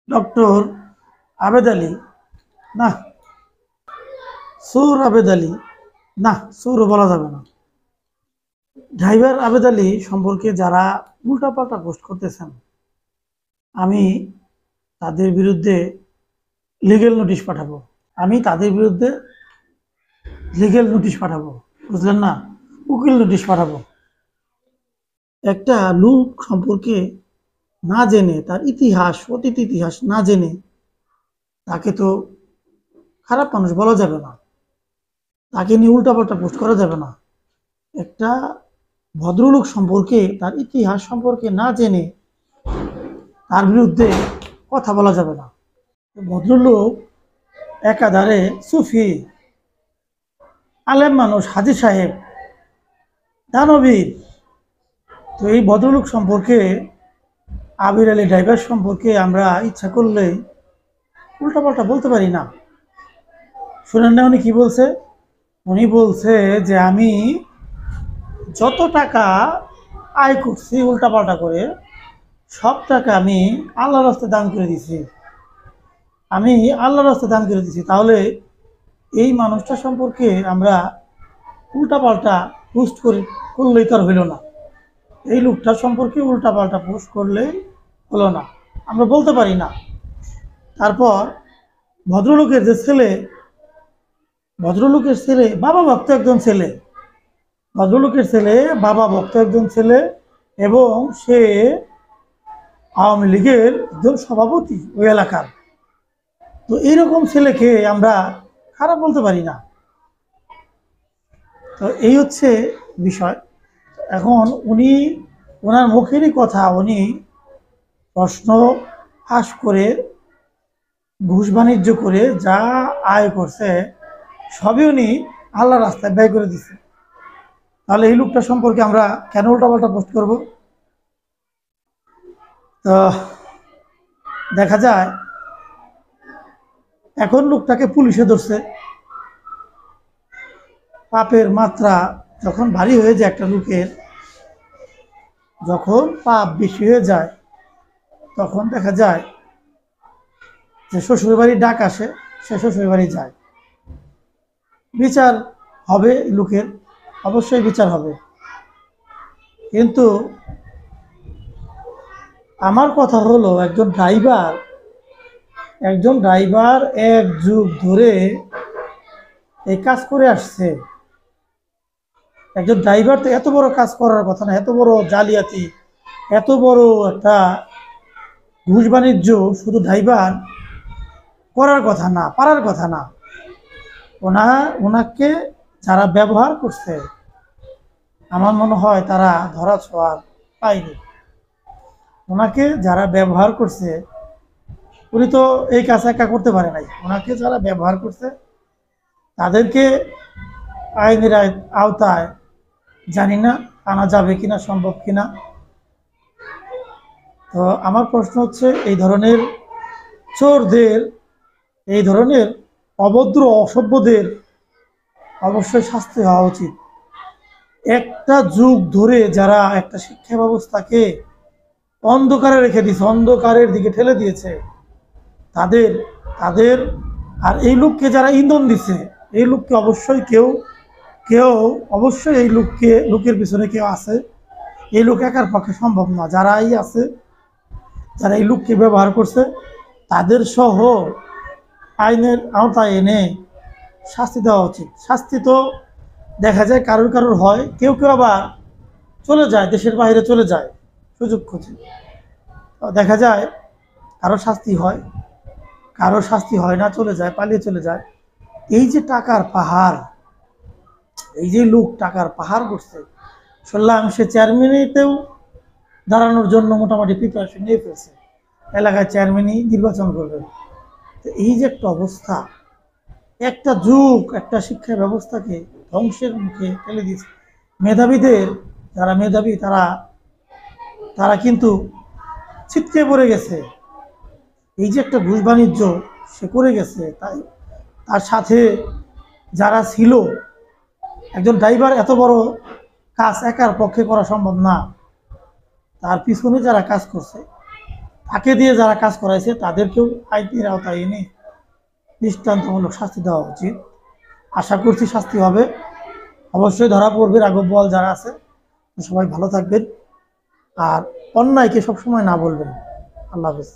Doctor আবেদ আলী, না সুর আবেদ আলী, না সুরও বলা যাবে না। ড্রাইভার আবেদ আলী সম্পর্কে যারা উল্টাপাল্টা পোস্ট করতেছেন, আমি তাদের বিরুদ্ধে লিগেল নোটিশ পাঠাবো। আমি তাদের বিরুদ্ধে লিগেল নোটিশ পাঠাবো, বুঝলেন না? উকিল নোটিশ পাঠাবো। একটা লোক সম্পর্কে না জেনে, তার ইতিহাস, অতীত ইতিহাস না জেনে তাকে তো খারাপ মানুষ বলা যাবে না, তাকে নিয়ে উল্টাপাল্টা পোস্ট করা যাবে না। একটা ভদ্রলোক সম্পর্কে, তার ইতিহাস সম্পর্কে না জেনে তার বিরুদ্ধে কথা বলা যাবে না। ভদ্রলোক একাধারে সুফি, আলেম মানুষ, হাজী সাহেব, দানবীর। তো এই ভদ্রলোক সম্পর্কে, আবির আলী ড্রাইভার সম্পর্কে আমরা ইচ্ছা করলে উল্টাপাল্টা বলতে পারি না। শুনেন না উনি কি বলছে? উনি বলছে যে আমি যত টাকা আয় করছি উল্টাপাল্টা করে, সব টাকা আমি আল্লাহর রাস্তায় দান করে দিছি। আমি আল্লাহর রাস্তায় দান করে দিছি। তাহলে এই মানুষটা সম্পর্কে আমরা উল্টাপাল্টা পোস্ট করলেই তো আর হইল না। এই লোকটা সম্পর্কে উল্টাপাল্টা পোস্ট করলেই হলো না, আমরা বলতে পারি না। তারপর ভদ্রলোকের যে ছেলে, ভদ্রলোকের ছেলে বাবা ভক্ত একজন ছেলে, ভদ্রলোকের ছেলে বাবা ভক্ত একজন ছেলে, এবং সে আওয়ামী লীগের একজন সভাপতি ওই এলাকার। তো এইরকম ছেলেকে আমরা খারাপ বলতে পারি না। তো এই হচ্ছে বিষয়। এখন উনি, ওনার মুখেরই কথা, উনি প্রশ্ন ফাঁস করে, ঘুষ বাণিজ্য করে যা আয় করছে সবই উনি আল্লাহ রাস্তায় ব্যয় করে দিচ্ছে। তাহলে এই লোকটা সম্পর্কে আমরা কেন উল্টাপাল্টা পোস্ট করব? তো দেখা যায় এখন লোকটাকে পুলিশে ধরছে। পাপের মাত্রা যখন ভারী হয়ে যায়, একটা লোকের যখন পাপ বেশি হয়ে যায়, তখন দেখা যায় যে শ্বশুর বাড়ির ডাক আসে, সে শ্বশুর বাড়ি যায়। বিচার হবে লোকের, অবশ্যই বিচার হবে। কিন্তু আমার কথা হলো, একজন ড্রাইভার 1 যুগ ধরে এই কাজ করে আসছে। একজন ড্রাইভার তো এত বড় কাজ করার কথা না, এত বড় জালিয়াতি, এত বড় একটা ঘুষ বাণিজ্য শুধু ড্রাইভার করার কথা না, পারার কথা না। ওনাকে যারা ব্যবহার করছে, আমার মনে হয় তারা ধরা ছোঁয়ার পায়নি। ওনাকে যারা ব্যবহার করছে, উনি তো এই কাজ একা করতে পারে নাই। ওনাকে যারা ব্যবহার করছে তাদেরকে আইনের আওতায় জানি না আনা যাবে কিনা, সম্ভব কিনা। তো আমার প্রশ্ন হচ্ছে, এই ধরনের চোরদের, এই ধরনের অভদ্র অসভ্যদের অবশ্যই শাস্তি হওয়া উচিত। একটা যুগ ধরে যারা একটা শিক্ষা ব্যবস্থাকে অন্ধকারে রেখে দিয়েছে, অন্ধকারের দিকে ঠেলে দিয়েছে, তাদের তাদের আর এই লোককে যারা ইন্ধন দিছে, এই লোককে অবশ্যই কেউ কেউ অবশ্যই এই লোকের পিছনে কেউ আছে। এই লোক একার পক্ষে সম্ভব না। যারাই আছে, যারা এই লোককে ব্যবহার করছে, তাদের সহ আইনের আওতায় এনে শাস্তি দেওয়া উচিত। শাস্তি তো দেখা যায় কারোর কারোর হয়, কেউ কেউ আবার চলে যায়, দেশের বাইরে চলে যায় সুযোগ খুঁজে। দেখা যায় কারো শাস্তি হয়, কারো শাস্তি হয় না, চলে যায়, পালিয়ে চলে যায়। এই যে টাকার পাহাড়, এই যে লোক টাকার পাহাড় করছে, শুনলাম সে চেয়ারম্যানেতেও দাঁড়ানোর জন্য মোটামুটি প্রিপারেশন নিয়ে ফেলছে, এলাকায় চেয়ারম্যানই নির্বাচন করবে। তো এই যে একটা অবস্থা, একটা যুগ, একটা শিক্ষা ব্যবস্থাকে ধ্বংসের মুখে ফেলে দিয়েছে। মেধাবীদের, যারা মেধাবী, তারা তারা কিন্তু ছিটকে পড়ে গেছে। এই যে একটা ঘুষ বাণিজ্য সে করে গেছে, তাই তার সাথে যারা ছিল, একজন ড্রাইভার এত বড় কাজ একার পক্ষে করা সম্ভব না। তার পিছনে যারা কাজ করছে তাকে দিয়ে যারা কাজ করাইছে তাদেরকেও আইনের আওতায় এনে দৃষ্টান্তমূলক শাস্তি দেওয়া উচিত। আশা করছি শাস্তি হবে, অবশ্যই ধরা পড়বে রাঘব বোয়াল যারা আছে। সবাই ভালো থাকবেন আর অন্যায়কে সবসময় না বলবেন। আল্লাহ হাফেজ।